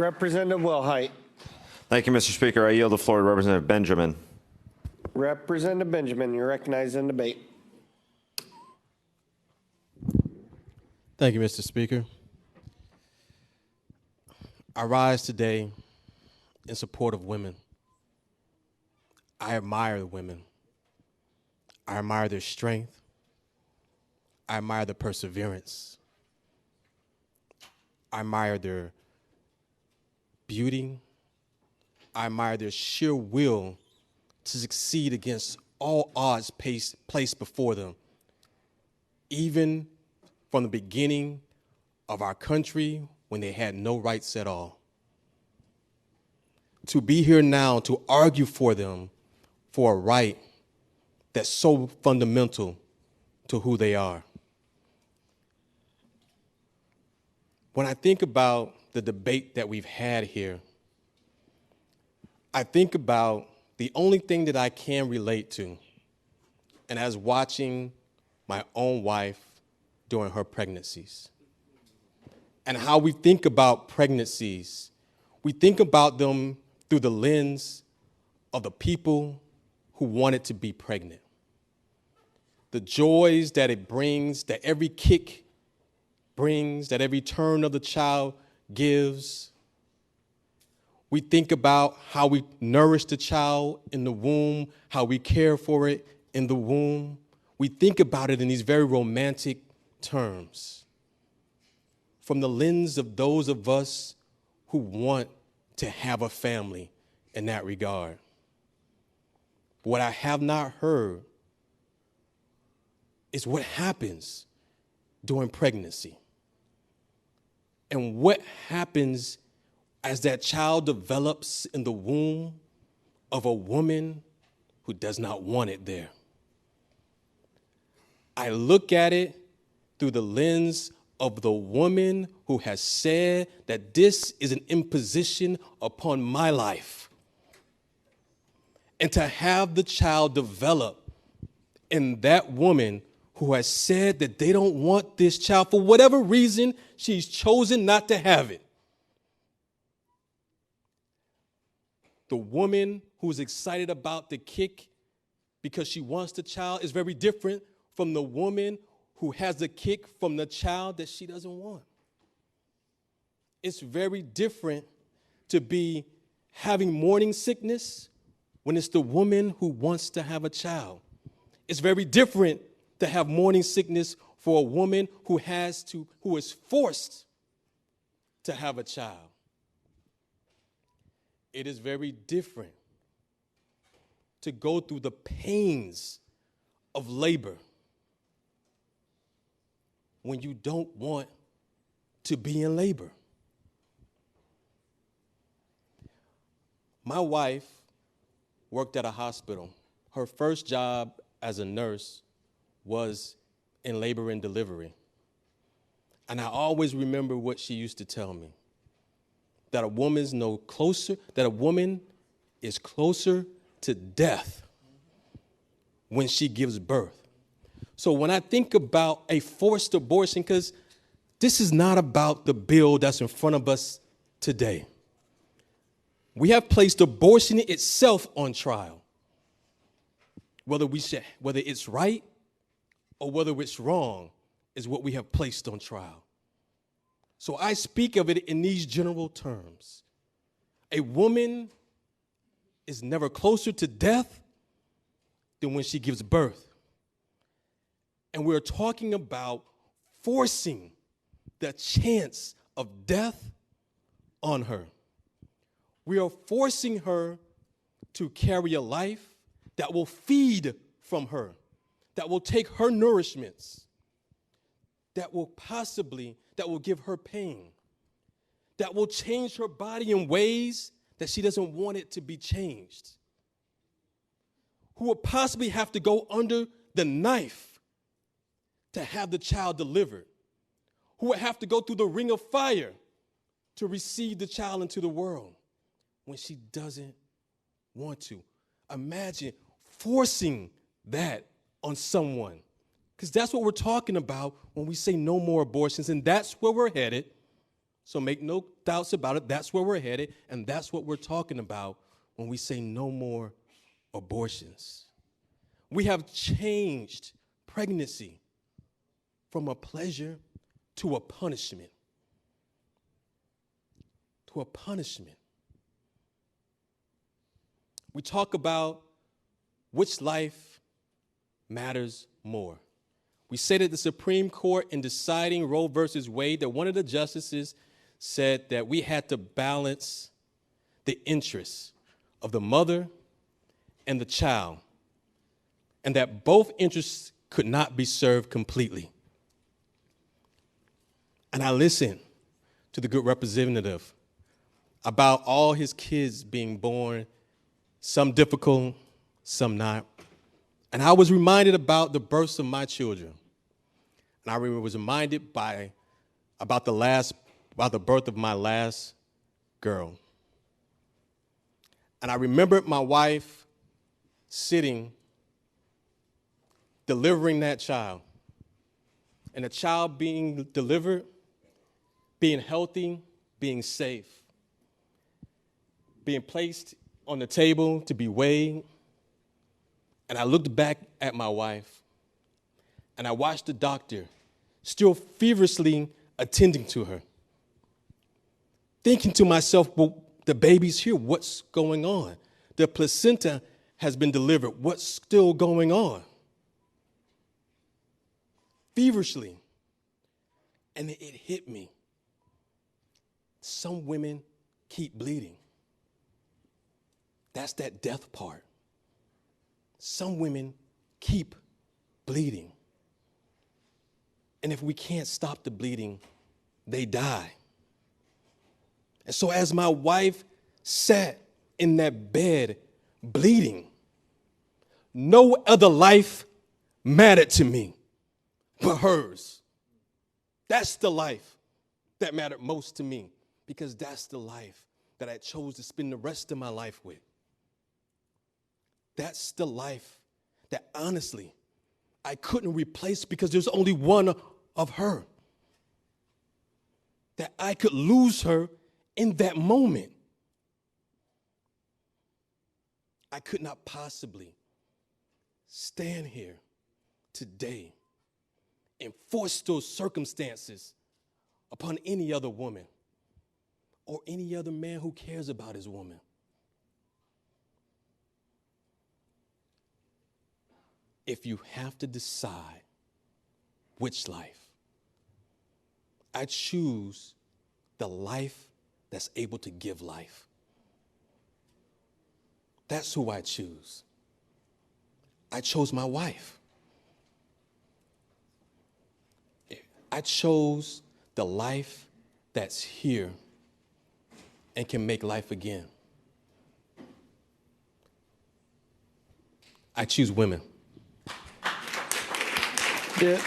Representative Wilhite. Thank you, Mr. Speaker. I yield the floor to Representative Benjamin. Representative Benjamin, you're recognized in debate. Thank you, Mr. Speaker. I rise today in support of women. I admire the women. I admire their strength. I admire their perseverance. I admire their beauty. I admire their sheer will to succeed against all odds placed before them. Even from the beginning of our country when they had no rights at all. To be here now to argue for them for a right that's so fundamental to who they are. When I think about the debate that we've had here, I think about the only thing that I can relate to, and as watching my own wife during her pregnancies, and how we think about pregnancies. We think about them through the lens of the people who wanted to be pregnant. The joys that it brings, that every kick brings, that every turn of the child gives. We think about how we nourish the child in the womb, how we care for it in the womb. We think about it in these very romantic terms from the lens of those of us who want to have a family in that regard. What I have not heard is what happens during pregnancy and what happens as that child develops in the womb of a woman who does not want it there. I look at it through the lens of the woman who has said that this is an imposition upon my life. And to have the child develop in that woman who has said that they don't want this child for whatever reason, she's chosen not to have it. The woman who's excited about the kick because she wants the child is very different from the woman who has the kick from the child that she doesn't want. It's very different to be having morning sickness when it's the woman who wants to have a child. It's very different to have morning sickness for a woman who is forced to have a child. It is very different to go through the pains of labor when you don't want to be in labor. My wife worked at a hospital. Her first job as a nurse was in labor and delivery. And I always remember what she used to tell me, that a woman is closer to death when she gives birth. So when I think about a forced abortion, because this is not about the bill that's in front of us today. We have placed abortion itself on trial. Whether it's right or whether it's wrong is what we have placed on trial. So I speak of it in these general terms. A woman is never closer to death than when she gives birth. And we're talking about forcing the chance of death on her. We are forcing her to carry a life that will feed from her, that will take her nourishments, that will give her pain, that will change her body in ways that she doesn't want it to be changed, who will possibly have to go under the knife to have the child delivered, who would have to go through the ring of fire to receive the child into the world when she doesn't want to. Imagine forcing that on someone, because that's what we're talking about when we say no more abortions, and that's where we're headed. So make no doubts about it. That's where we're headed, and that's what we're talking about when we say no more abortions. We have changed pregnancy from a pleasure to a punishment. To a punishment. We talk about which life matters more. We say that the Supreme Court, in deciding Roe versus Wade, that one of the justices said that we had to balance the interests of the mother and the child, and that both interests could not be served completely. And I listened to the good representative about all his kids being born, some difficult, some not. And I was reminded about the births of my children. And I was reminded about the birth of my last girl. And I remembered my wife sitting, delivering that child. And the child being delivered, being healthy, being safe, being placed on the table to be weighed. And I looked back at my wife, and I watched the doctor still feverishly attending to her, thinking to myself, well, the baby's here. What's going on? The placenta has been delivered. What's still going on? Feverishly. And it hit me. Some women keep bleeding. That's that death part. Some women keep bleeding. And if we can't stop the bleeding, they die. And so as my wife sat in that bed bleeding, no other life mattered to me but hers. That's the life that mattered most to me, because that's the life that I chose to spend the rest of my life with. That's the life that honestly I couldn't replace, because there's only one of her. That I could lose her in that moment. I could not possibly stand here today and force those circumstances upon any other woman or any other man who cares about his woman. If you have to decide which life, I choose the life that's able to give life. That's who I choose. I chose my wife. I chose the life that's here and can make life again. I choose women. Yeah.